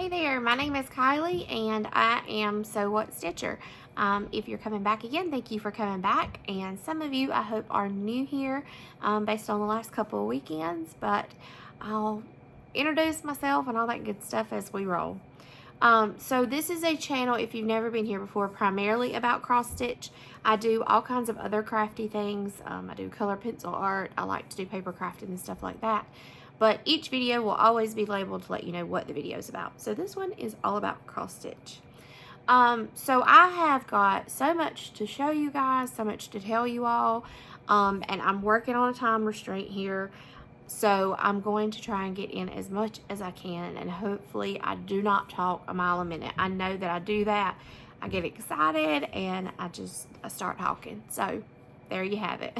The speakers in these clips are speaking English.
Hey there, my name is Kylie and I am So What Stitcher. If you're coming back again, thank you for coming back. And some of you I hope are new here based on the last couple of weekends, but I'll introduce myself and all that good stuff as we roll. So this is a channel, if you've never been here before, primarily about cross stitch. I do all kinds of other crafty things. I do color pencil art. I like to do paper crafting and stuff like that. But each video will always be labeled to let you know what the video is about. So this one is all about cross stitch. So I have got so much to show you guys, so much to tell you all. And I'm working on a time restraint here. So I'm going to try and get in as much as I can, and hopefully I do not talk a mile a minute. I know that I do that. I get excited and I start talking. So there you have it.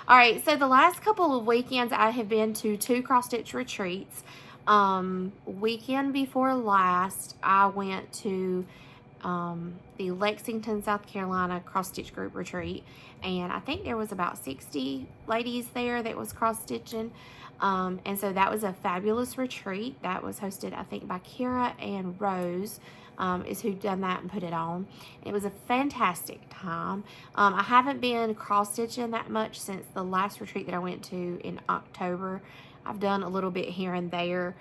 All right, so the last couple of weekends I have been to 2 cross stitch retreats. Weekend before last, I went to the Lexington, South Carolina cross stitch group retreat, and I think there was about 60 ladies there that was cross stitching, and so that was a fabulous retreat. That was hosted, I think, by Kira and Rose, is who done that and put it on. It was a fantastic time. I haven't been cross stitching that much since the last retreat that I went to in October. I've done a little bit here and there.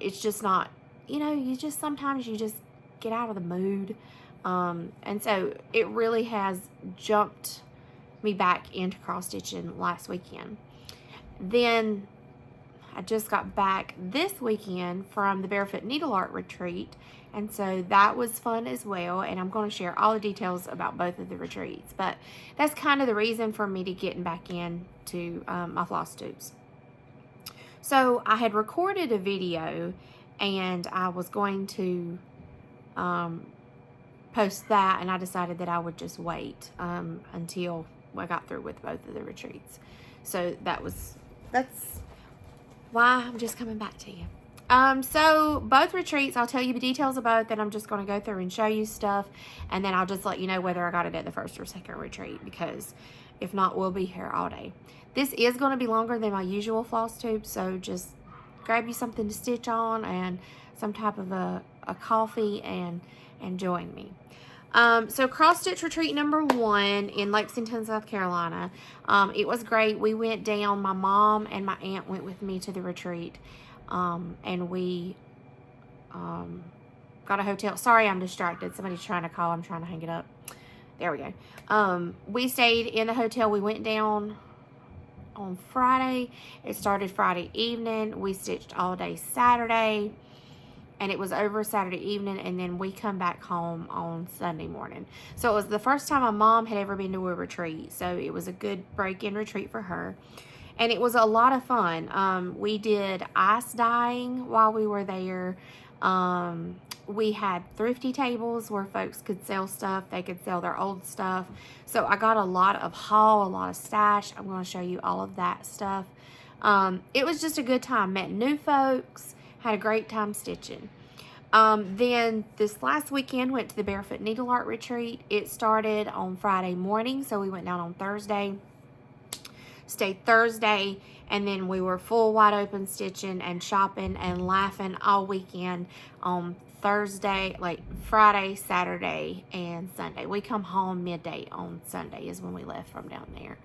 It's just not, sometimes you just get out of the mood. And so it really has jumped me back into cross stitching last weekend. Then I just got back this weekend from the Barefoot Needle Art Retreat, and so that was fun as well, and I'm going to share all the details about both of the retreats. But that's kind of the reason for me to getting back into my Flosstubes. So I had recorded a video, and I was going to post that, and I decided that I would just wait until I got through with both of the retreats. So that's why I'm just coming back to you. So both retreats, I'll tell you the details of both, and I'm just going to go through and show you stuff, and then I'll just let you know whether I got it at the first or second retreat, because if not, we'll be here all day. This is going to be longer than my usual Flosstube, so just grab you something to stitch on and some type of a coffee and join me. So cross stitch retreat number 1 in Lexington, South Carolina. It was great. We went down, my mom and my aunt went with me to the retreat, and we got a hotel. Sorry, I'm distracted. Somebody's trying to call. I'm trying to hang it up. There we go. We stayed in the hotel. We went down on Friday. It started Friday evening. We stitched all day Saturday, and it was over Saturday evening, and then we come back home on Sunday morning. So it was the first time my mom had ever been to a retreat, so it was a good break-in retreat for her, and it was a lot of fun. We did ice dyeing while we were there. We had thrifty tables where folks could sell stuff. They could sell their old stuff. So I got a lot of haul, a lot of stash. I'm going to show you all of that stuff. It was just a good time. Met new folks. Had a great time stitching. Then this last weekend went to the Barefoot Needle Art Retreat. It started on Friday morning, so we went down on Thursday. Stayed Thursday, and then we were full wide open stitching and shopping and laughing all weekend on Thursday, like Friday, Saturday, and Sunday. We come home midday on Sunday is when we left from down there.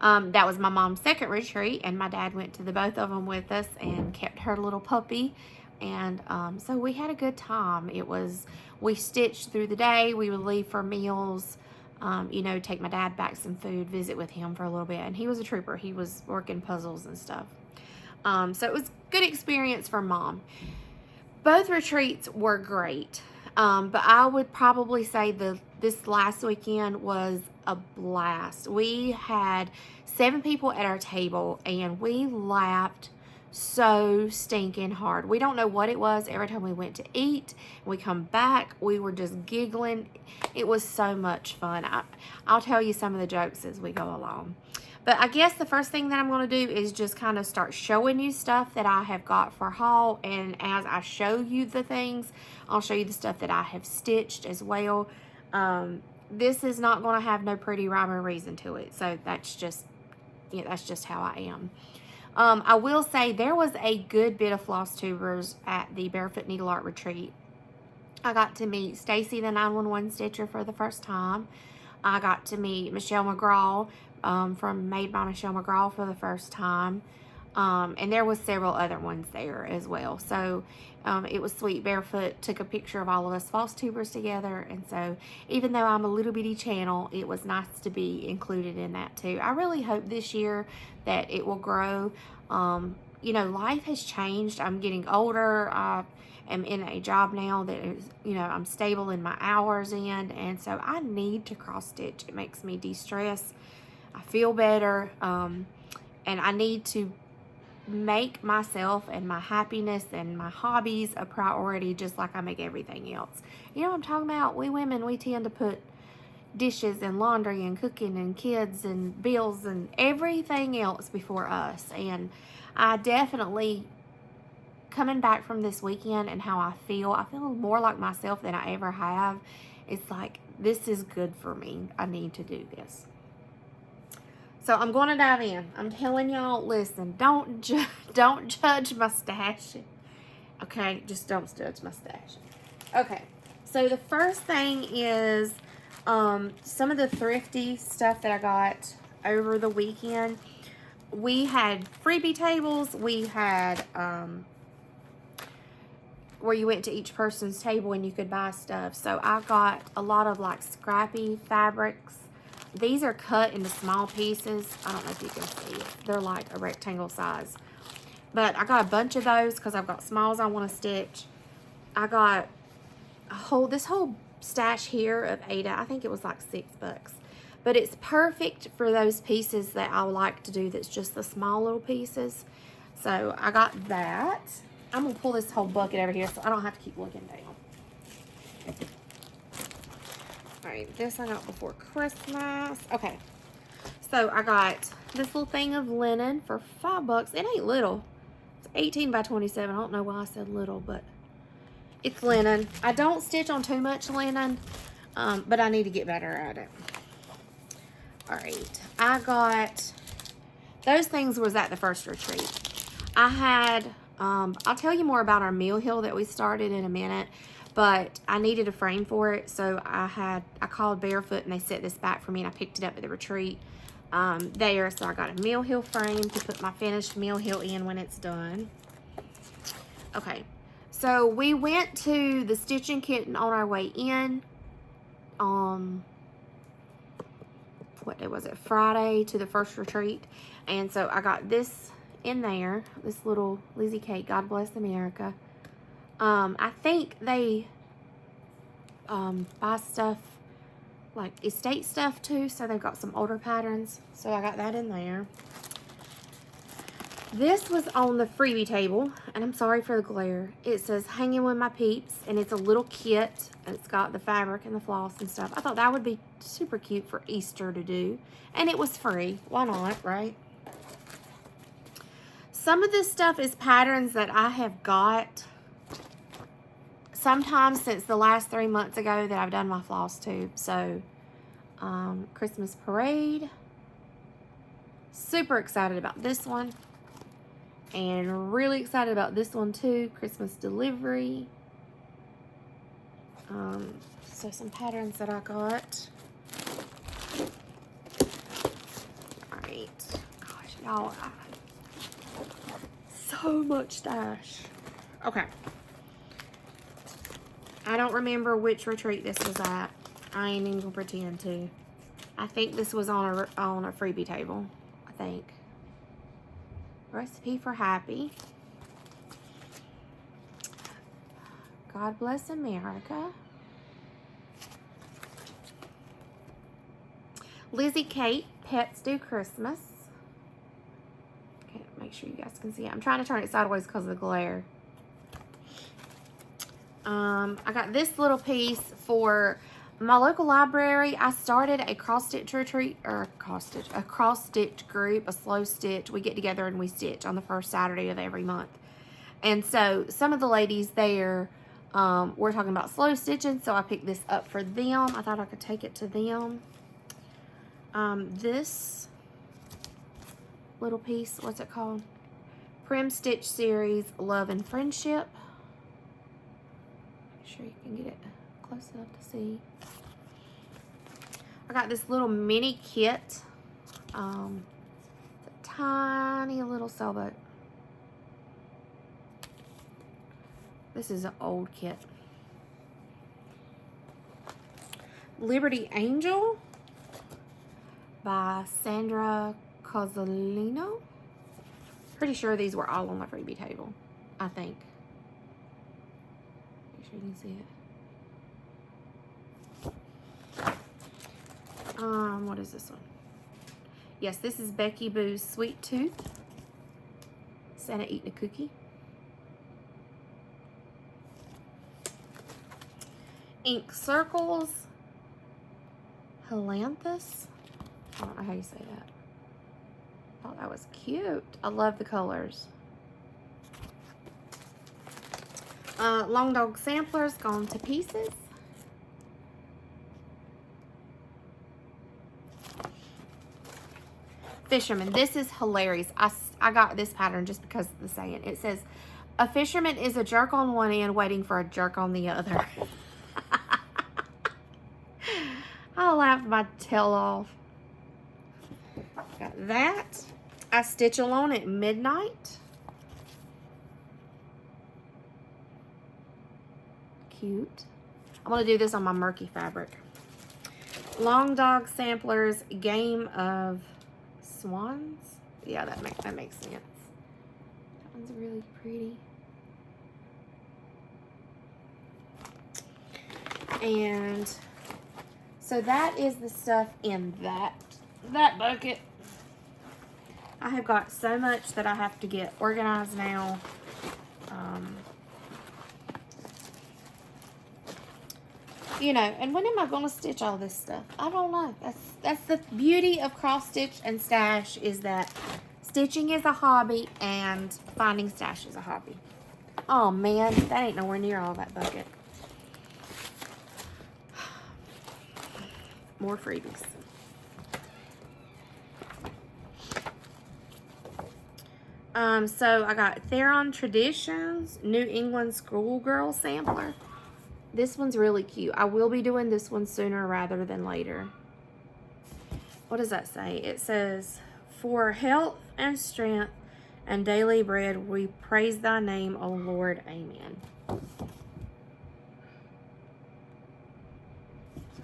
That was my mom's second retreat, and my dad went to the both of them with us and kept her little puppy, and so we had a good time. We stitched through the day. We would leave for meals, take my dad back some food, visit with him for a little bit, and he was a trooper. He was working puzzles and stuff. So it was a good experience for Mom. Both retreats were great, but I would probably say this last weekend was a blast. We had 7 people at our table, and we laughed so stinking hard. We don't know what it was. Every time we went to eat, we come back, we were just giggling. It was so much fun. I'll tell you some of the jokes as we go along. But I guess the first thing that I'm going to do is just kind of start showing you stuff that I have got for haul. And as I show you the things, I'll show you the stuff that I have stitched as well. This is not going to have no pretty rhyme or reason to it. So that's just how I am. I will say there was a good bit of floss tubers at the Barefoot Needle Art Retreat. I got to meet Stacy the 911 Stitcher for the first time. I got to meet Michelle McGraw from Made by Michelle McGraw for the first time. And there was several other ones there as well. So it was sweet. Barefoot took a picture of all of us floss tubers together. And so even though I'm a little bitty channel, it was nice to be included in that too. I really hope this year that it will grow. You know, life has changed. I'm getting older. I am in a job now that is, you know, I'm stable in my hours in. And so I need to cross stitch. It makes me de-stress. I feel better. And I need to make myself and my happiness and my hobbies a priority, just like I make everything else. You know what I'm talking about? We women, we tend to put dishes and laundry and cooking and kids and bills and everything else before us. And I definitely, coming back from this weekend and how I feel more like myself than I ever have. It's like, this is good for me. I need to do this. So I'm going to dive in. I'm telling y'all, listen, don't judge my stash. Okay, just don't judge my stash. Okay, so the first thing is some of the thrifty stuff that I got over the weekend. We had freebie tables. We had where you went to each person's table and you could buy stuff. So I got a lot of like scrappy fabrics. These are cut into small pieces. I don't know if you can see it. They're like a rectangle size. But I got a bunch of those because I've got smalls I want to stitch. I got this whole stash here of Ada. I think it was like $6. But it's perfect for those pieces that I would like to do that's just the small little pieces. So I got that. I'm going to pull this whole bucket over here so I don't have to keep looking down. Alright, this I got before Christmas. Okay, so I got this little thing of linen for $5. It ain't little. It's 18 by 27. I don't know why I said little, but it's linen. I don't stitch on too much linen, but I need to get better at it. Alright, I got those things was at the first retreat. I had, I'll tell you more about our meal hill that we started in a minute. But I needed a frame for it, so I called Barefoot and they set this back for me, and I picked it up at the retreat there. So I got a meal hill frame to put my finished meal hill in when it's done. Okay, so we went to the stitching kit on our way in. What day was it? Friday to the first retreat, and so I got this in there. This little Lizzie Kate, God Bless America. I think they buy stuff like estate stuff too, so they've got some older patterns, so I got that in there. This was on the freebie table, and I'm sorry for the glare. It says Hanging With My Peeps, and it's a little kit, and it's got the fabric and the floss and stuff. I thought that would be super cute for Easter to do, and it was free. Why not, right? Some of this stuff is patterns that I have got sometimes since the last 3 months ago that I've done my Flosstube. So, Christmas Parade. Super excited about this one. And really excited about this one too. Christmas Delivery. So some patterns that I got. Alright. Gosh, y'all. So much stash. Okay. I don't remember which retreat this was at. I ain't even gonna pretend to. I think this was on a freebie table. I think. Recipe for Happy. God Bless America. Lizzie Kate, Pets Do Christmas. Okay, make sure you guys can see it. I'm trying to turn it sideways because of the glare. I got this little piece for my local library. I started a cross-stitch retreat, or a cross-stitch group, a slow stitch. We get together and we stitch on the first Saturday of every month. And so some of the ladies there were talking about slow stitching, so I picked this up for them. I thought I could take it to them. This little piece, what's it called? Prim Stitch series, Love and Friendship. Make sure you can get it close enough to see. I got this little mini kit. It's a tiny little sailboat. This is an old kit. Liberty Angel by Sandra Cozzolino. Pretty sure these were all on the freebie table, I think. Make sure you can see it. What is this one? Yes, this is Becky Boo's Sweet Tooth. Santa eating a cookie. Ink Circles. Helanthus. I don't know how you say that. Oh, that was cute. I love the colors. Long Dog Samplers Gone to Pieces. Fisherman. This is hilarious. I got this pattern just because of the saying. It says, a fisherman is a jerk on one end waiting for a jerk on the other. I laughed my tail off. Got that. I Stitch Alone at Midnight. Cute. I'm going to do this on my murky fabric. Long Dog Samplers, Game of Swans. Yeah, that makes sense. That one's really pretty. And so that is the stuff in that bucket. I have got so much that I have to get organized now. You know, and when am I going to stitch all this stuff? I don't know. That's the beauty of cross stitch and stash, is that stitching is a hobby and finding stash is a hobby. Oh man, that ain't nowhere near all that bucket. More freebies. So I got Theron Traditions, New England Schoolgirl Sampler. This one's really cute. I will be doing this one sooner rather than later. What does that say? It says, for health and strength and daily bread, we praise thy name, O Lord. Amen. So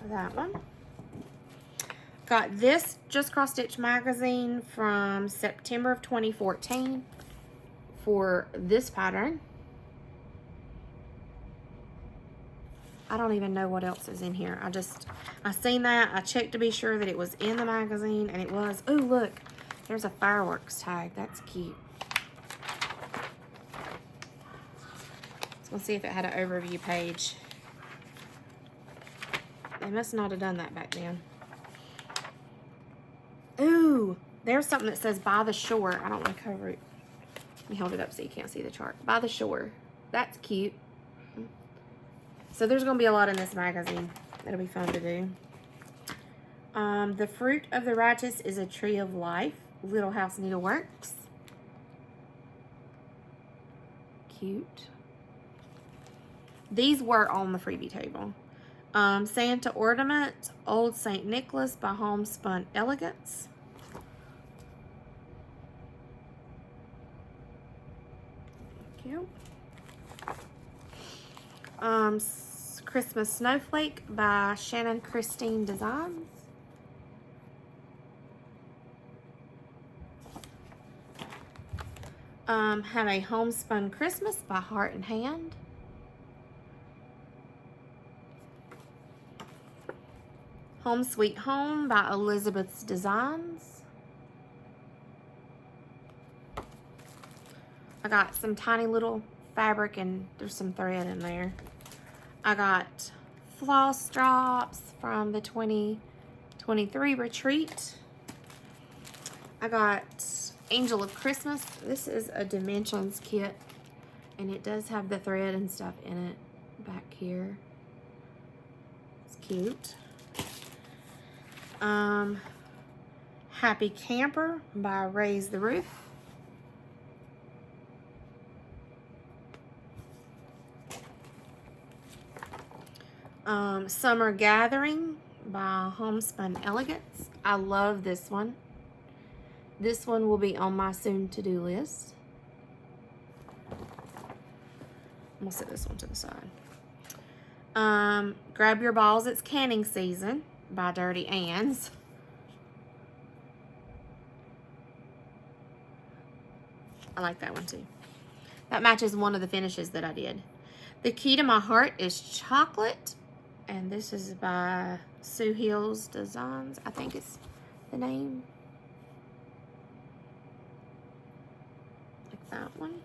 that one. Got this Just Cross Stitch magazine from September of 2014 for this pattern. I don't even know what else is in here. I seen that. I checked to be sure that it was in the magazine, and it was. Oh, look. There's a fireworks tag. That's cute. Let's see if it had an overview page. They must not have done that back then. Ooh, there's something that says By the Shore. I don't want to cover it. Let me hold it up so you can't see the chart. By the Shore. That's cute. So there's going to be a lot in this magazine. It'll be fun to do. The Fruit of the Righteous is a Tree of Life. Little House Needleworks. Cute. These were on the freebie table. Santa Ornament, Old St. Nicholas by Homespun Elegance. Thank you. Christmas Snowflake by Shannon Christine Designs. Have a Homespun Christmas by Heart and Hand. Home Sweet Home by Elizabeth's Designs. I got some tiny little fabric and there's some thread in there. I got floss drops from the 2023 retreat. I got Angel of Christmas. This is a Dimensions kit and it does have the thread and stuff in it back here. It's cute. Happy Camper by Raise the Roof. Summer Gathering by Homespun Elegance. I love this one. This one will be on my soon-to-do list. I'm going to set this one to the side. Grab Your Balls, It's Canning Season by Dirty Ann's. I like that one too. That matches one of the finishes that I did. The Key to My Heart is Chocolate. And this is by Sue Hills Designs. I think it's the name. Like that one.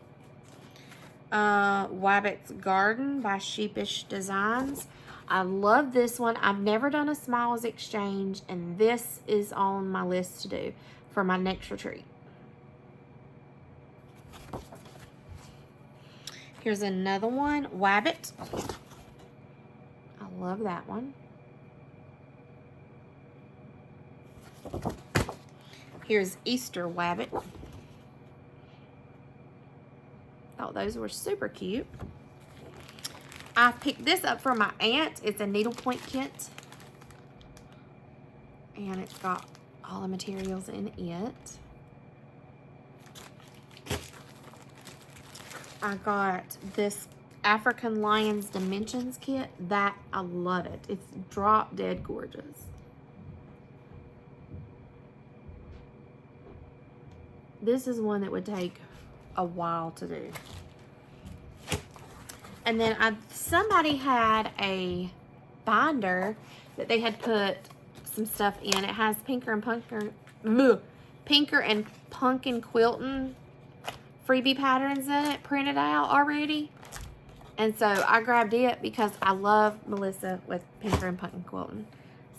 Wabbit's Garden by Sheepish Designs. I love this one. I've never done a Smiles Exchange, and this is on my list to do for my next retreat. Here's another one, Wabbit. I love that one. Here's Easter Wabbit. Thought those were super cute. I picked this up for my aunt. It's a needlepoint kit. And it's got all the materials in it. I got this African Lions Dimensions kit. That, I love it. It's drop dead gorgeous. This is one that would take a while to do. And then somebody had a binder that they had put some stuff in. It has Pinker and Pumpkin Quilting freebie patterns in it printed out already. And so I grabbed it because I love Melissa with Pinker and Pumpkin Quilting.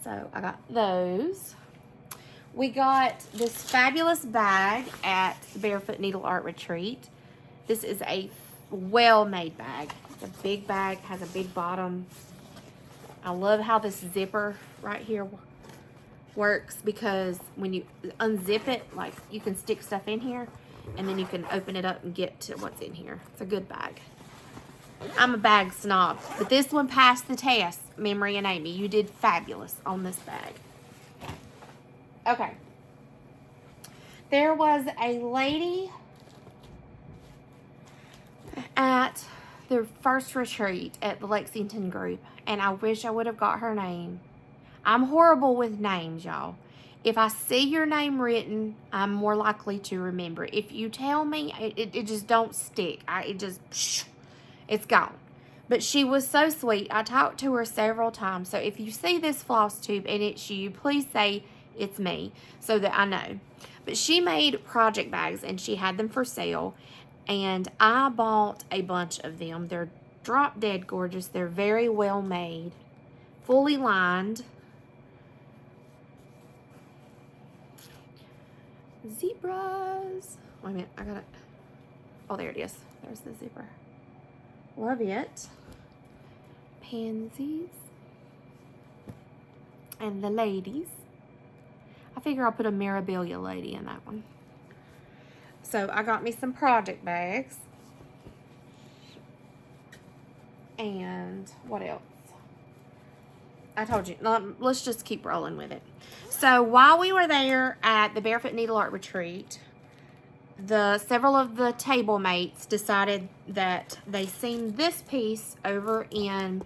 So I got those. We got this fabulous bag at the Barefoot Needle Art Retreat. This is a well-made bag. It's a big bag, has a big bottom. I love how this zipper right here works because when you unzip it, like you can stick stuff in here and then you can open it up and get to what's in here. It's a good bag. I'm a bag snob, but this one passed the test. Memory and Amy, you did fabulous on this bag. Okay. There was a lady at the first retreat at the Lexington group, and I wish I would have got her name. I'm horrible with names, y'all. If I see your name written, I'm more likely to remember. If you tell me, it just don't stick. It's gone. But she was so sweet. I talked to her several times. So if you see this Flosstube and it's you, please say it's me so that I know. But she made project bags and she had them for sale. And I bought a bunch of them. They're drop dead gorgeous. They're very well made. Fully lined. Zebras. Wait a minute, I got it. Oh, there it is. There's the zebra. Love it. Pansies. And the ladies. I figure I'll put a Mirabilia lady in that one. So I got me some project bags. And what else? I told you, let's just keep rolling with it. So while we were there at the Barefoot Needle Art Retreat, several of the table mates decided that they seen this piece over in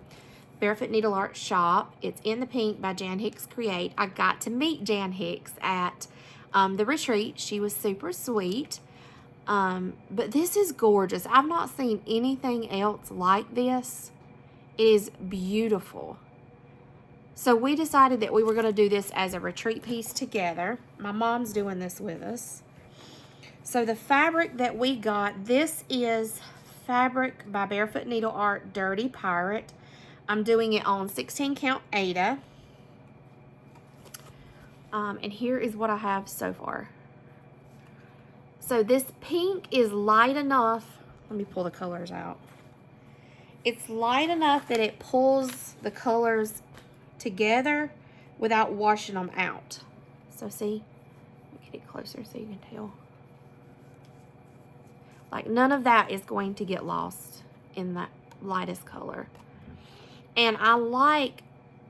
Barefoot Needle Art Shop. It's in the pink by Jan Hicks Create. I got to meet Jan Hicks at the retreat. She was super sweet. But this is gorgeous. I've not seen anything else like this. It is beautiful. So we decided that we were going to do this as a retreat piece together. My mom's doing this with us. So the fabric that we got, this is fabric by Barefoot Needle Art Dirty Pirate. I'm doing it on 16 count Aida. And here is what I have so far. So this pink is light enough. Let me pull the colors out. It's light enough that it pulls the colors together without washing them out. So see, let me get it closer so you can tell. Like none of that is going to get lost in that lightest color. And I like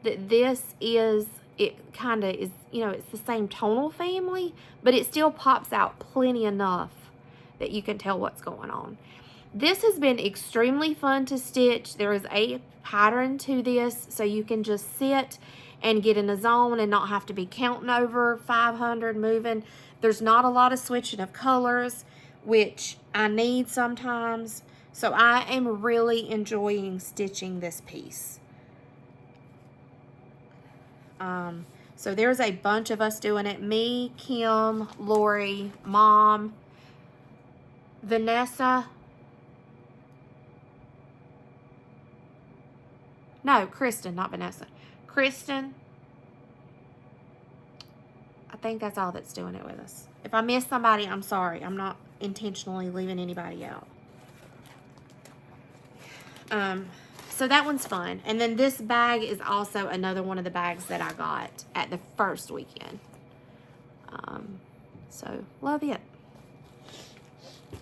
that this is, it kind of is, you know, it's the same tonal family, but it still pops out plenty enough that you can tell what's going on. This has been extremely fun to stitch. There is a pattern to this, so you can just sit and get in a zone and not have to be counting over 500 moving. There's not a lot of switching of colors, which I need sometimes. So I am really enjoying stitching this piece. So there's a bunch of us doing it. Me, Kim, Lori, Mom, Vanessa. No, Kristen, not Vanessa. Kristen. I think that's all that's doing it with us. If I miss somebody, I'm sorry. I'm not intentionally leaving anybody out. So that one's fun. And then this bag is also another one of the bags that I got at the first weekend. So love it.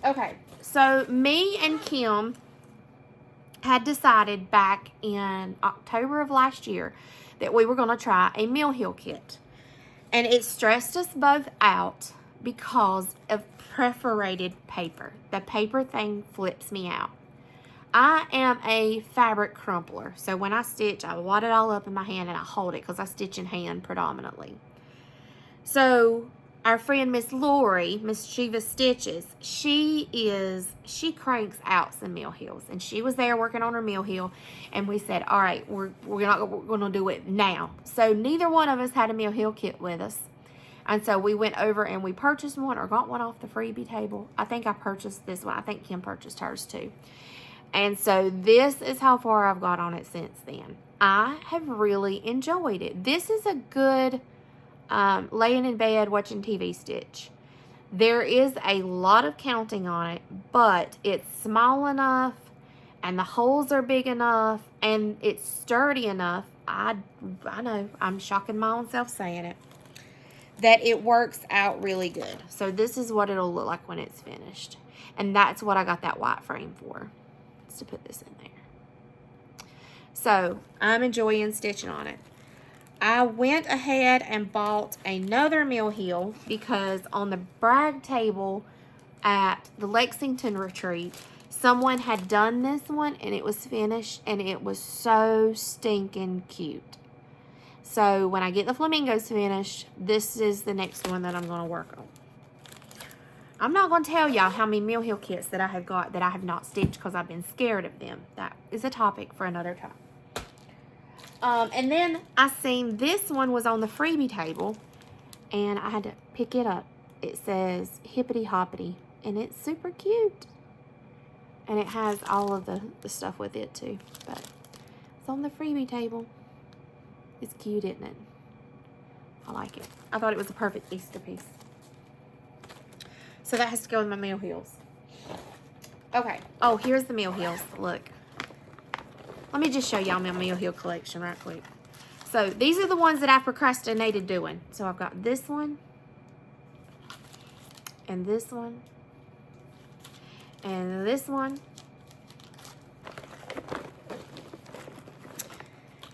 Okay, so me and Kim had decided back in October of last year that we were going to try a Mill Hill kit. And it stressed us both out because of perforated paper. The paper thing flips me out. I am a fabric crumpler. So when I stitch, I wad it all up in my hand and I hold it because I stitch in hand predominantly. So our friend Miss Lori, Miss Shiva Stitches, she cranks out some Mill Hills. And she was there working on her Mill Hill. And we said, all right, we're going to do it now. So neither one of us had a Mill Hill kit with us. And so we went over and we purchased one or got one off the freebie table. I think I purchased this one. I think Kim purchased hers too. And so this is how far I've got on it since then. I have really enjoyed it. This is a good laying in bed watching TV stitch. There is a lot of counting on it, but it's small enough and the holes are big enough and it's sturdy enough. I know, I'm shocking my own self saying it, that it works out really good. So this is what it'll look like when it's finished. And that's what I got that white frame for, is to put this in there. So I'm enjoying stitching on it. I went ahead and bought another Mill Hill because on the brag table at the Lexington retreat, someone had done this one and it was finished and it was so stinking cute. So when I get the flamingos finished, this is the next one that I'm going to work on. I'm not going to tell y'all how many Mill Hill kits that I have got that I have not stitched because I've been scared of them. That is a topic for another time. And then I seen this one was on the freebie table and I had to pick it up. It says Hippity Hoppity and it's super cute. And it has all of the stuff with it too. But it's on the freebie table. It's cute, isn't it? I like it. I thought it was a perfect Easter piece. So that has to go with my Mill Hills. Okay. Oh, here's the Mill Hills. Look. Let me just show y'all my Mill Hill collection right quick. So these are the ones that I procrastinated doing. So I've got this one. And this one. And this one.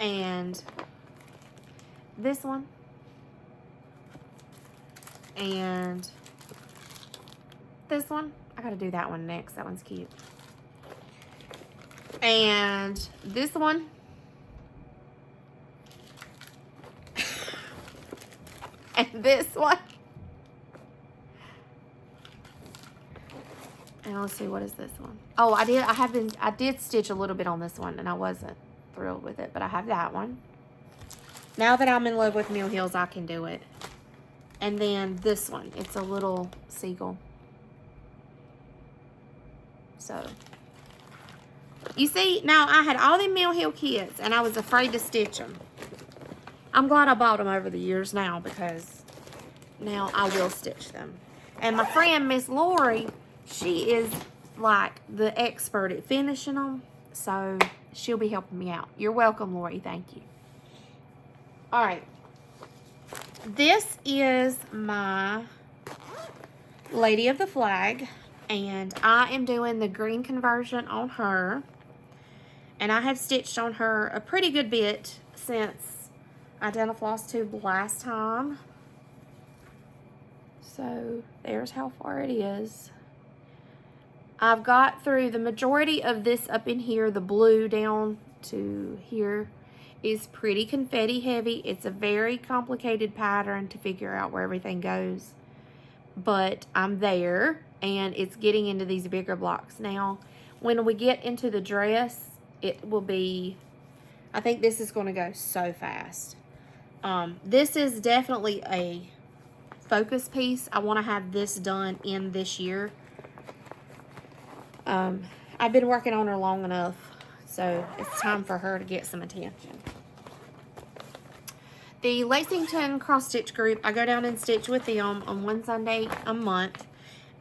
And this one. And this one. I gotta do that one next. That one's cute. And this one. And this one. And let's see, what is this one? Oh, I did stitch a little bit on this one and I wasn't thrilled with it, but I have that one. Now that I'm in love with Mill Hills, I can do it. And then this one, it's a little seagull. So, you see, now I had all the Mill Hill kits and I was afraid to stitch them. I'm glad I bought them over the years now because now I will stitch them. And my friend, Miss Lori, she is like the expert at finishing them. So, she'll be helping me out. You're welcome, Lori. Thank you. All right. This is my Lady of the Flag. And I am doing the green conversion on her. And I have stitched on her a pretty good bit since I done a Flosstube last time. So there's how far it is. I've got through the majority of this up in here. The blue down to here is pretty confetti heavy. It's a very complicated pattern to figure out where everything goes. But I'm there, and it's getting into these bigger blocks now. When we get into the dress, it will be, I think this is going to go so fast. This is definitely a focus piece. I want to have this done in this year. I've been working on her long enough, so it's time for her to get some attention. The Lexington cross stitch group, I go down and stitch with them on one Sunday a month,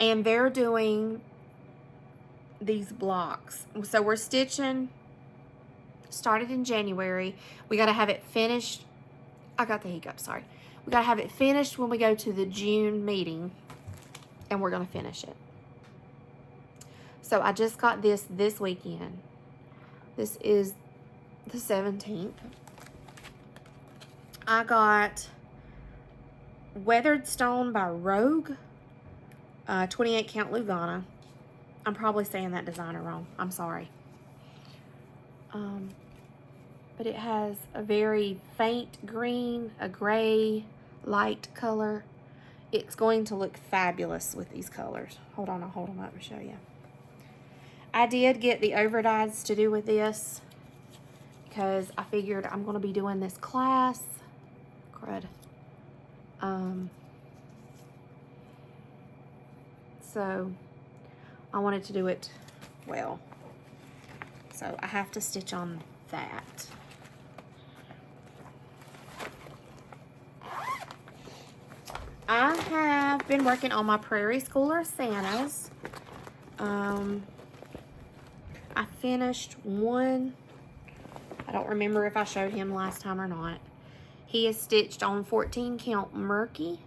and they're doing these blocks. So we're stitching, started in January. We got to have it finished. I got the hiccup, sorry. We got to have it finished when we go to the June meeting, and we're going to finish it. So I just got this weekend. This is the 17th. I got Weathered Stone by Rogue, 28 count Lugana. I'm probably saying that designer wrong. I'm sorry. But it has a very faint green, a gray, light color. It's going to look fabulous with these colors. Hold on, I'll hold them up and show you. I did get the overdyes to do with this because I figured I'm going to be doing this class. Crud. So I wanted to do it well. So I have to stitch on that. I have been working on my Prairie Schooler Santas. I finished one. I don't remember if I showed him last time or not. He is stitched on 14 count Murky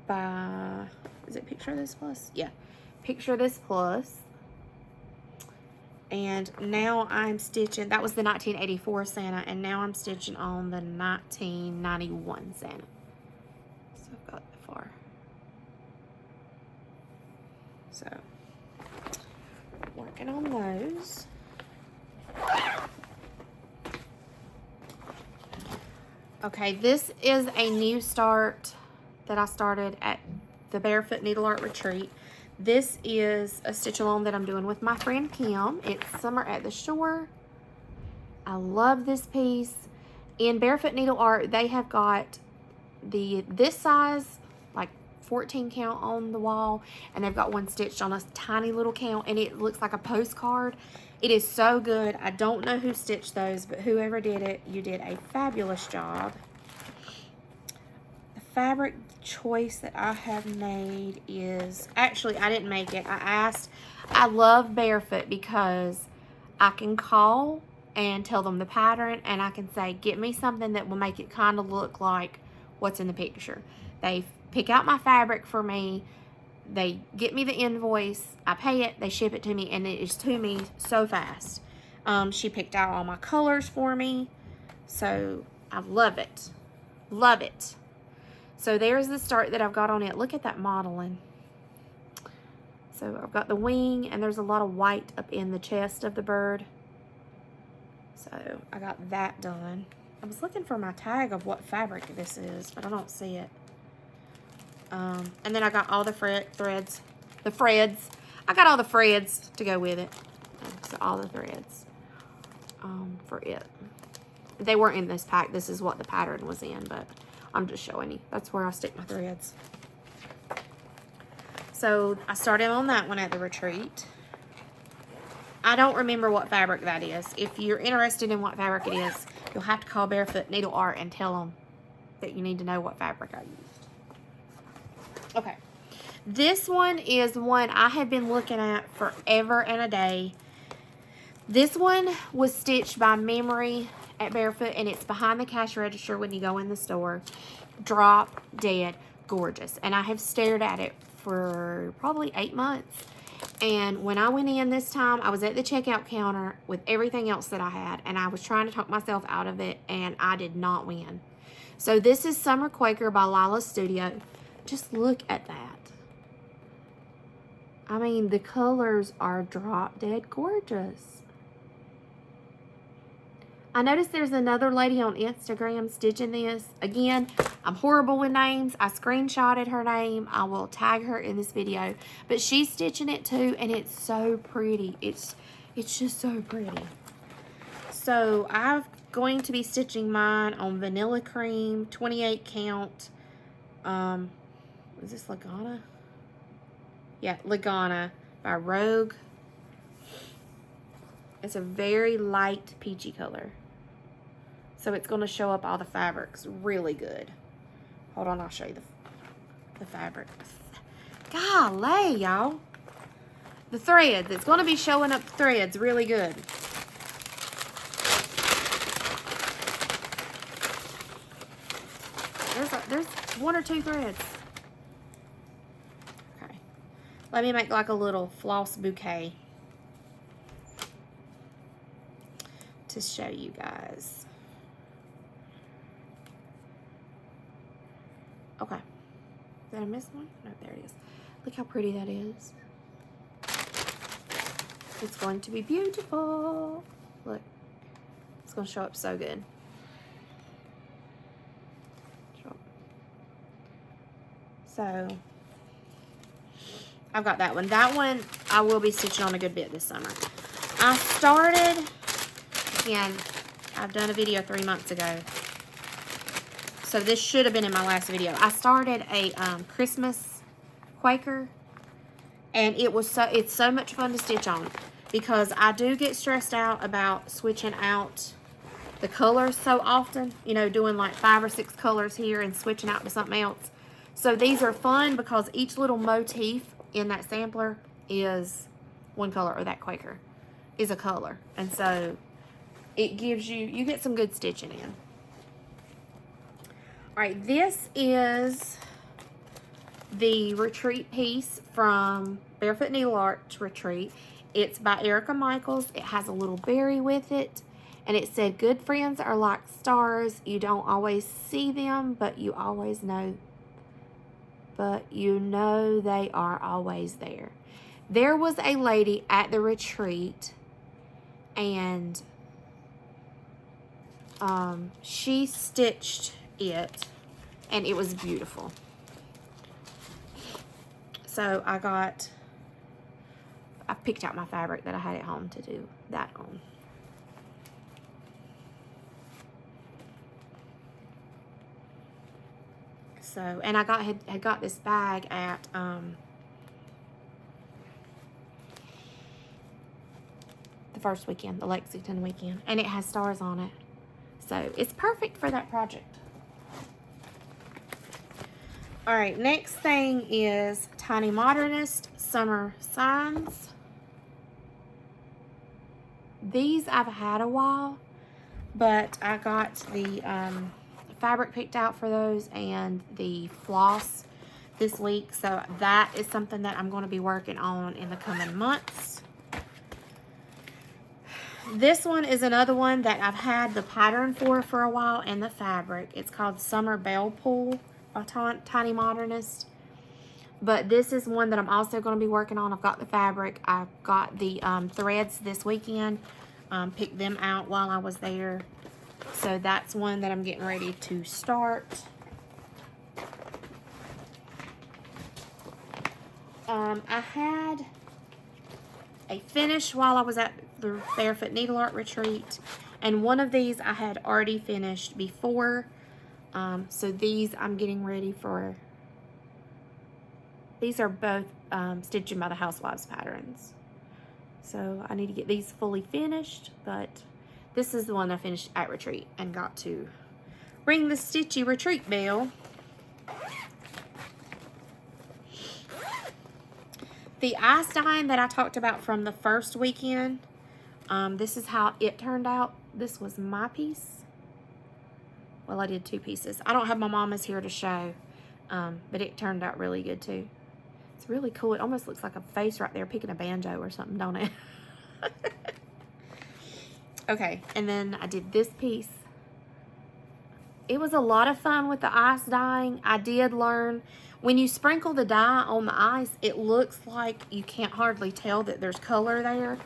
by, is it Picture This Plus? Yeah, Picture This Plus. And now I'm stitching, that was the 1984 Santa, and now I'm stitching on the 1991 Santa. So I've got that far. So, working on those. Okay, this is a new start that I started at the Barefoot Needle Art Retreat. This is a stitch along that I'm doing with my friend Kim. It's Summer at the Shore. I love this piece. In Barefoot Needle Art, they have got this size, like 14 count on the wall, and they've got one stitched on a tiny little count, and it looks like a postcard. It is so good. I don't know who stitched those, but whoever did it, you did a fabulous job. The fabric choice that I have made is, actually I didn't make it. I love Barefoot because I can call and tell them the pattern, and I can say, get me something that will make it kind of look like what's in the picture. They pick out my fabric for me. They get me the invoice, I pay it, they ship it to me, and it is to me so fast. She picked out all my colors for me, so I love it. Love it. So there's the start that I've got on it. Look at that modeling. So I've got the wing, and there's a lot of white up in the chest of the bird. So I got that done. I was looking for my tag of what fabric this is, but I don't see it. And then I got all the threads. I got all the threads to go with it. So all the threads for it. They weren't in this pack. This is what the pattern was in, but I'm just showing you. That's where I stick my threads. So I started on that one at the retreat. I don't remember what fabric that is. If you're interested in what fabric it is, you'll have to call Barefoot Needle Art and tell them that you need to know what fabric I used. Okay, this one is one I have been looking at forever and a day. This one was stitched by memory at Barefoot, and it's behind the cash register when you go in the store. Drop dead gorgeous, and I have stared at it for probably 8 months, And when I went in this time, I was at the checkout counter with everything else that I had, and I was trying to talk myself out of it, and I did not win. So this is Summer Quaker by Lila Studio. Just look at that. I mean, the colors are drop dead gorgeous. I noticed there's another lady on Instagram stitching this. Again, I'm horrible with names. I screenshotted her name. I will tag her in this video. But she's stitching it too, and it's so pretty. It's just so pretty. So I'm going to be stitching mine on Vanilla Cream, 28 count. Is this Lagana? Yeah, Lagana by Rogue. It's a very light peachy color. So it's going to show up all the fabrics really good. Hold on, I'll show you the fabric. Golly, y'all. The threads. It's going to be showing up threads really good. There's one or two threads. Okay. Let me make like a little floss bouquet to show you guys. Okay. Did I miss one? No, there it is. Look how pretty that is. It's going to be beautiful. Look. It's going to show up so good. So, I've got that one. That one, I will be stitching on a good bit this summer. I started, again, I've done a video 3 months ago. So this should have been in my last video. I started a Christmas Quaker, and it's so much fun to stitch on because I do get stressed out about switching out the colors so often, you know, doing like 5 or 6 colors here and switching out to something else. So these are fun because each little motif in that sampler is one color, or that Quaker is a color. And so it gives you get some good stitching in. All right, this is the retreat piece from Barefoot Needle Art Retreat. It's by Erica Michaels. It has a little berry with it. And it said, good friends are like stars. You don't always see them, but you always know. But you know they are always there. There was a lady at the retreat, and she stitched it, and it was beautiful. So I picked out my fabric that I had at home to do that on. So, and I had got this bag at the first weekend, the Lexington weekend, and it has stars on it. So it's perfect for that project. All right, next thing is Tiny Modernist Summer Signs. These I've had a while, but I got the fabric picked out for those and the floss this week. So that is something that I'm going to be working on in the coming months. This one is another one that I've had the pattern for a while and the fabric. It's called Summer Belle Pool by Tiny Modernist. But this is one that I'm also going to be working on. I've got the fabric. I got the threads this weekend. Picked them out while I was there. So that's one that I'm getting ready to start. I had a finish while I was at the Barefoot Needle Art Retreat. And one of these I had already finished before. So these I'm getting ready for. These are both Stitching by the Housewives patterns. So I need to get these fully finished, but this is the one I finished at retreat and got to ring the stitchy retreat bell. The ice dyeing that I talked about from the first weekend, this is how it turned out. This was my piece. Well, I did 2 pieces. I don't have my mama's here to show, but it turned out really good too. It's really cool. It almost looks like a face right there picking a banjo or something, don't it? Okay, and then I did this piece. It was a lot of fun with the ice dyeing. I did learn when you sprinkle the dye on the ice, it looks like you can't hardly tell that there's color there.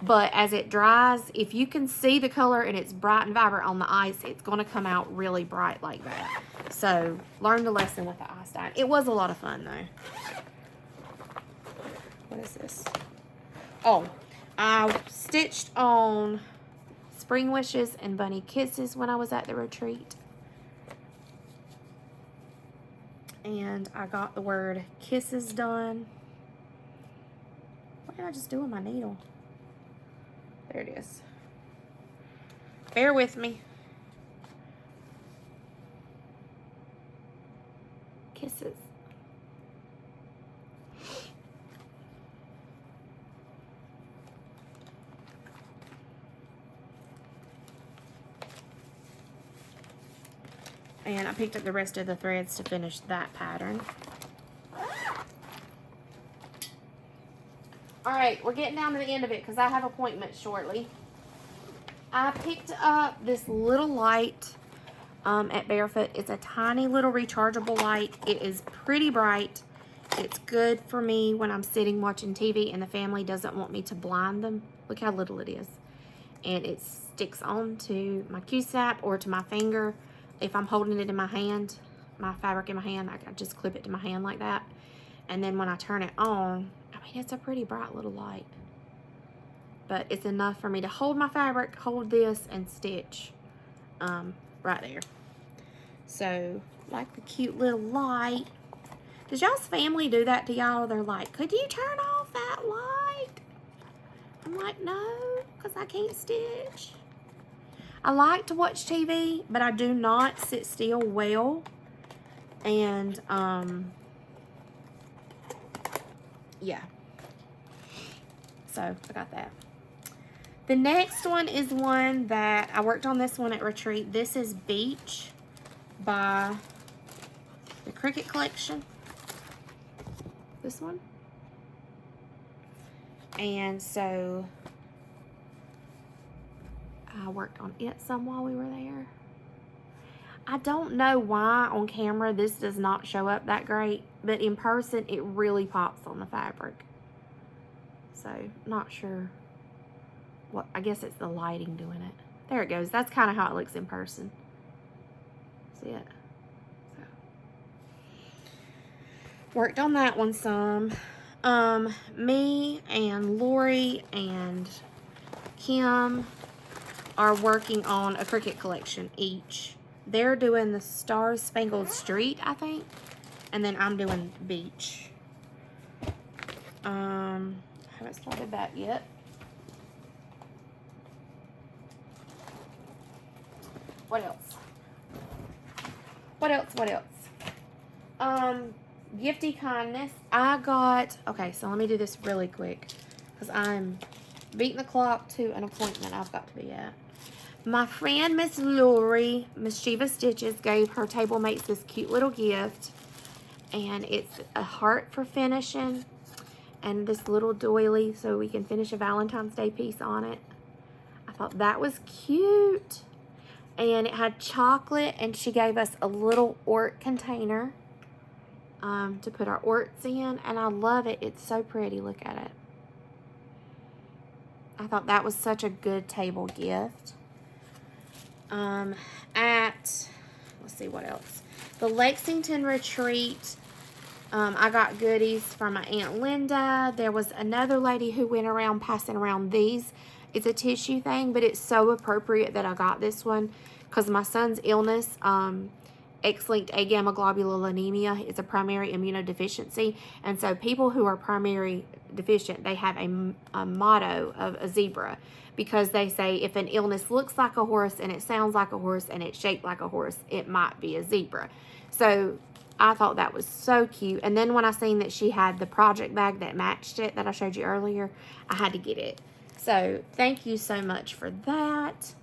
But as it dries, if you can see the color and it's bright and vibrant on the ice, it's going to come out really bright like that. So, learn the lesson with the ice dye. It was a lot of fun, though. What is this? Oh, I stitched on Spring Wishes and Bunny Kisses when I was at the retreat. And I got the word kisses done. What did I just do with my needle? There it is. Bear with me. Kisses. And I picked up the rest of the threads to finish that pattern. Alright, we're getting down to the end of it because I have appointments shortly. I picked up this little light at Barefoot. It's a tiny little rechargeable light. It is pretty bright. It's good for me when I'm sitting watching TV and the family doesn't want me to blind them. Look how little it is. And it sticks onto my Q-snap or to my finger. If I'm holding it in my hand, my fabric in my hand, I can just clip it to my hand like that. And then when I turn it on, I mean, it's a pretty bright little light. But it's enough for me to hold my fabric, hold this, and stitch right there. So, like the cute little light. Does y'all's family do that to y'all? They're like, could you turn off that light? I'm like, no, because I can't stitch. I like to watch TV, but I do not sit still well. And, yeah. So, I got that. The next one is one that I worked on this one at retreat. This is Beach by the Cricket Collection. This one. And so I worked on it some while we were there. I don't know why on camera this does not show up that great, but in person it really pops on the fabric. So, not sure what, I guess it's the lighting doing it. There it goes. That's kind of how it looks in person. See it? So, worked on that one some. Me and Lori and Kim are working on a Cricket Collection each. They're doing the Star Spangled Street, I think. And then I'm doing Beach. Haven't started that yet. What else? What else? Gifty Kindness. I got, okay, so let me do this really quick because I'm beating the clock to an appointment I've got to be at. My friend, Miss Lori, Mischievous Stitches, gave her table mates this cute little gift. And it's a heart for finishing. And this little doily so we can finish a Valentine's Day piece on it. I thought that was cute. And it had chocolate. And she gave us a little Ort container to put our Orts in. And I love it. It's so pretty. Look at it. I thought that was such a good table gift. Let's see what else. The Lexington retreat, I got goodies from my Aunt Linda. There was another lady who went around passing around these. It's a tissue thing, but it's so appropriate that I got this one because my son's illness, X-linked agammaglobulinemia, is a primary immunodeficiency. And so people who are primary deficient, they have a motto of a zebra because they say if an illness looks like a horse and it sounds like a horse and it's shaped like a horse, it might be a zebra. So I thought that was so cute. And then when I seen that she had the project bag that matched it that I showed you earlier, I had to get it. So thank you so much for that.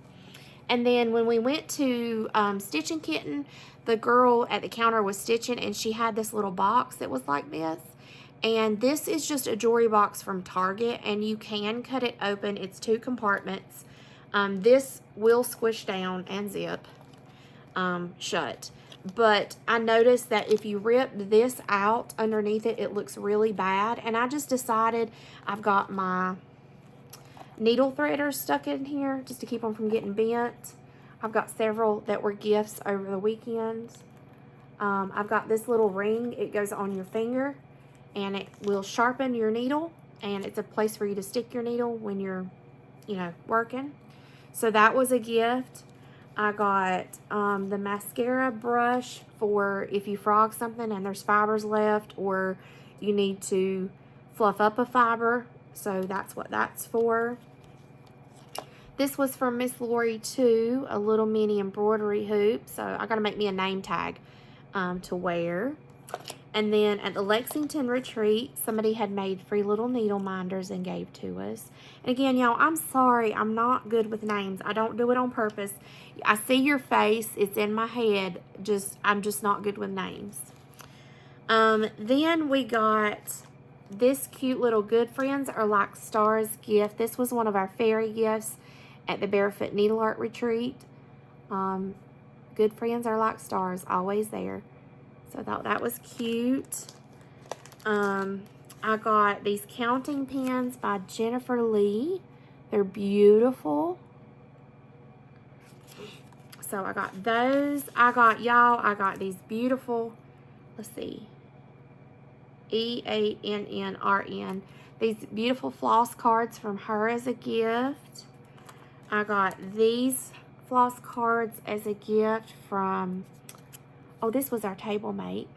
And then when we went to Stitching Kitten, the girl at the counter was stitching and she had this little box that was like this. And this is just a jewelry box from Target, and you can cut it open. It's 2 compartments. This will squish down and zip shut. But I noticed that if you rip this out underneath it, it looks really bad. And I just decided, I've got my needle threaders stuck in here just to keep them from getting bent. I've got several that were gifts over the weekend. I've got this little ring. It goes on your finger, and it will sharpen your needle, and it's a place for you to stick your needle when you're, you know, working. So that was a gift. I got the mascara brush for if you frog something and there's fibers left, or you need to fluff up a fiber. So that's what that's for. This was from Miss Lori too, a little mini embroidery hoop. So I got to make me a name tag to wear. And then at the Lexington retreat, somebody had made free little needle minders and gave to us. And again, y'all, I'm sorry. I'm not good with names. I don't do it on purpose. I see your face. It's in my head. I'm just not good with names. Then we got this cute little Good Friends Are Like Stars gift. This was one of our fairy gifts at the Barefoot Needle Art Retreat. Good Friends Are Like Stars, always there. So I thought that was cute. I got these counting pens by Jennifer Lee. They're beautiful. So I got those. I got these beautiful, let's see, EANNRN. These beautiful floss cards from her as a gift. I got these floss cards as a gift from, oh, this was our table mate,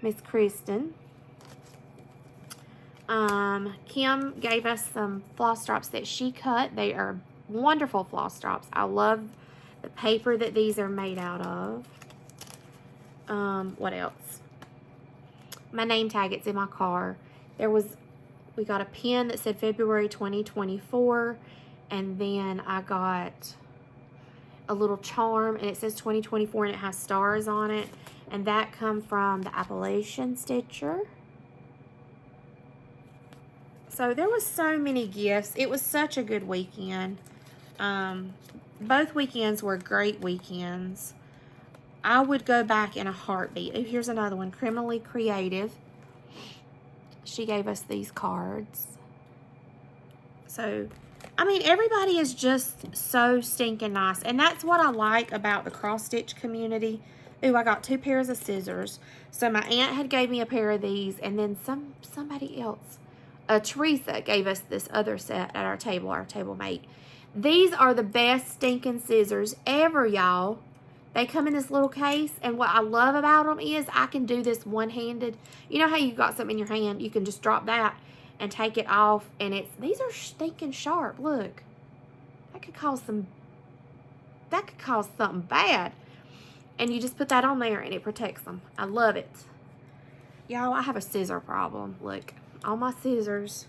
Miss Kristen. Kim gave us some floss drops that she cut. They are wonderful floss drops. I love the paper that these are made out of. What else? My name tag, it's in my car. We got a pen that said February 2024, and then I got a little charm, and it says 2024, and it has stars on it, and that come from the Appalachian Stitcher. So there was so many gifts. It was such a good weekend. Both weekends were great weekends. I would go back in a heartbeat. Oh, here's another one, Criminally Creative. She gave us these cards. So, I mean, everybody is just so stinking nice. And that's what I like about the cross-stitch community. Ooh, I got 2 pairs of scissors. So my aunt had gave me a pair of these, and then somebody else, Teresa, gave us this other set at our table mate. These are the best stinking scissors ever, y'all. They come in this little case, and what I love about them is I can do this one-handed. You know how you got something in your hand, you can just drop that and take it off, and these are stinking sharp. Look, that could cause something bad. And you just put that on there and it protects them. I love it. Y'all, I have a scissor problem. Look, all my scissors,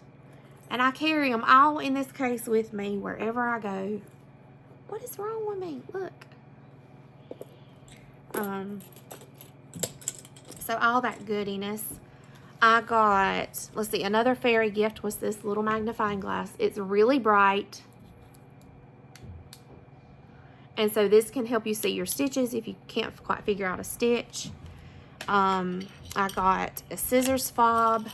and I carry them all in this case with me wherever I go. What is wrong with me? Look. So all that goodiness. I got, let's see, another fairy gift was this little magnifying glass. It's really bright. And so this can help you see your stitches if you can't quite figure out a stitch. I got a scissors fob to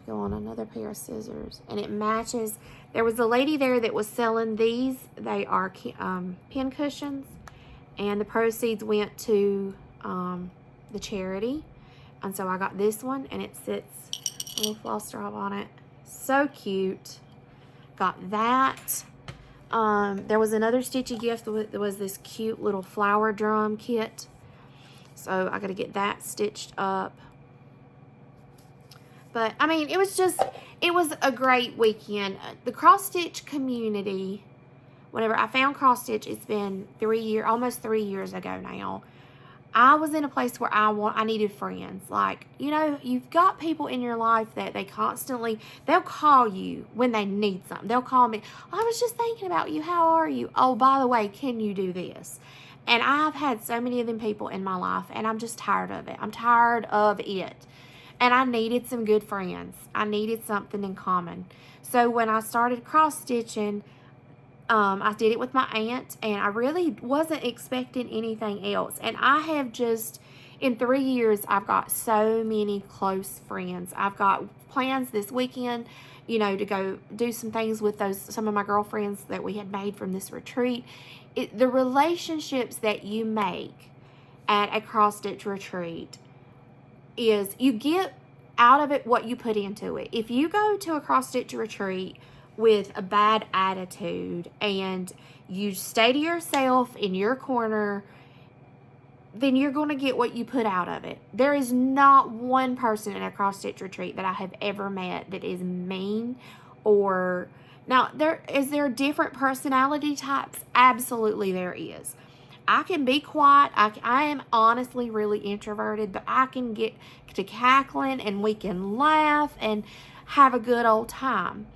go on another pair of scissors. And it matches. There was a lady there that was selling these. They are pin cushions. And the proceeds went to the charity. And so I got this one, and it sits a little floss drop on it. So cute. Got that. There was another stitchy gift. There was this cute little flower drum kit. So I got to get that stitched up. But, I mean, it was a great weekend. The cross-stitch community, whenever I found cross-stitch, it's been almost 3 years ago now. I was in a place where I needed friends. Like, you know, you've got people in your life that they'll call you when they need something. They'll call me, I was just thinking about you. How are you? Oh, by the way, can you do this? And I've had so many of them people in my life, and I'm just tired of it. I'm tired of it. And I needed some good friends. I needed something in common. So when I started cross-stitching, I did it with my aunt, and I really wasn't expecting anything else. And I have just, in 3 years, I've got so many close friends. I've got plans this weekend, you know, to go do some things with some of my girlfriends that we had made from this retreat. The relationships that you make at a cross-stitch retreat is you get out of it what you put into it. If you go to a cross-stitch retreat with a bad attitude and you stay to yourself in your corner, then you're going to get what you put out of it. There is not one person in a cross-stitch retreat that I have ever met that is mean or... Now, is there different personality types? Absolutely there is. I can be quiet. I am honestly really introverted, but I can get to cackling and we can laugh and have a good old time.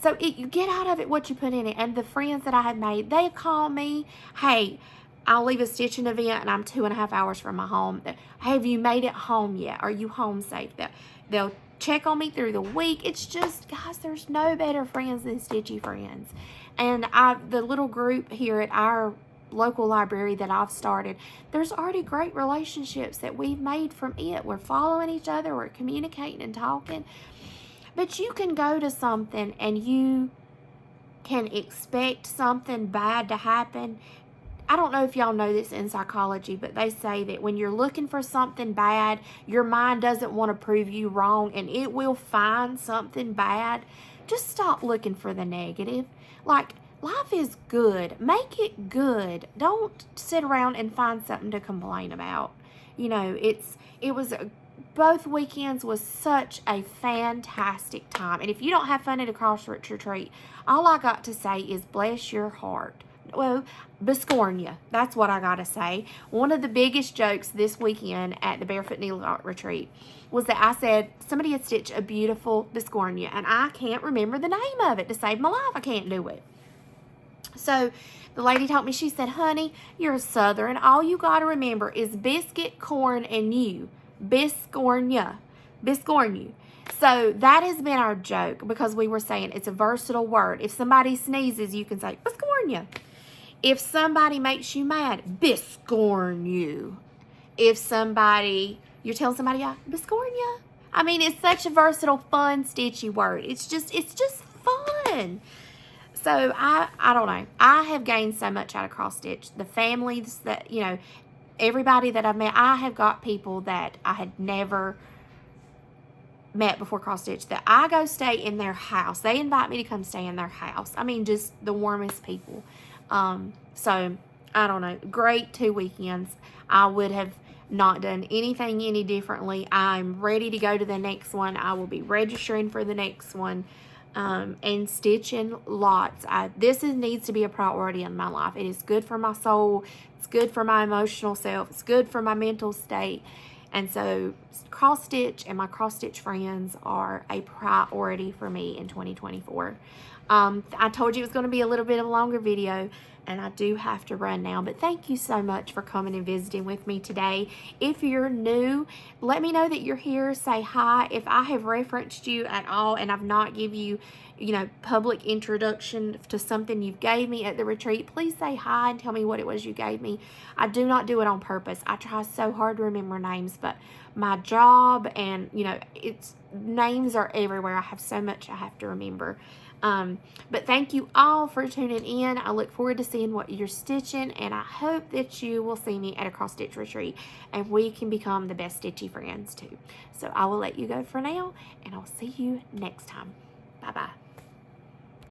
So you get out of it what you put in it. And the friends that I have made, they call me, hey, I'll leave a stitching event and I'm 2.5 hours from my home. Have you made it home yet? Are you home safe? They'll check on me through the week. It's just, guys, there's no better friends than stitchy friends. And the little group here at our local library that I've started, there's already great relationships that we've made from it. We're following each other, we're communicating and talking. But you can go to something and you can expect something bad to happen. I don't know if y'all know this in psychology, but they say that when you're looking for something bad, your mind doesn't want to prove you wrong, and it will find something bad. Just stop looking for the negative. Like, life is good. Make it good. Don't sit around and find something to complain about. You know, both weekends was such a fantastic time. And if you don't have fun at a cross-stitch retreat, all I got to say is bless your heart. Well, Biscornia. That's what I got to say. One of the biggest jokes this weekend at the Barefoot Needle Art Retreat was that I said somebody had stitched a beautiful Biscornia, and I can't remember the name of it to save my life. I can't do it. So the lady told me, she said, honey, you're a Southern. All you got to remember is biscuit, corn, and you. Biscornia. Biscornia. So that has been our joke because we were saying it's a versatile word. If somebody sneezes, you can say Biscornia. If somebody makes you mad, biscorn you. If you're telling somebody, Biscornia. I mean, it's such a versatile, fun, stitchy word. It's just fun. So I don't know. I have gained so much out of cross stitch. The families that, you know, everybody that I've met, I have got people that I had never met before cross stitch that I go stay in their house. They invite me to come stay in their house. I mean, just the warmest people. So I don't know. Great 2 weekends. I would have not done anything any differently. I'm ready to go to the next one. I will be registering for the next one. And stitching lots. This needs to be a priority in my life. It is good for my soul. It's good for my emotional self. It's good for my mental state. And so cross stitch and my cross stitch friends are a priority for me in 2024. I told you it was going to be a little bit of a longer video, and I do have to run now. But thank you so much for coming and visiting with me today. If you're new, let me know that you're here. Say hi. If I have referenced you at all and I've not give you, public introduction to something you gave me at the retreat, please say hi and tell me what it was you gave me. I do not do it on purpose. I try so hard to remember names, but my job and, names are everywhere. I have so much I have to remember. But thank you all for tuning in. I look forward to seeing what you're stitching, and I hope that you will see me at a cross stitch retreat and we can become the best stitchy friends too. So I will let you go for now, and I'll see you next time. Bye-bye.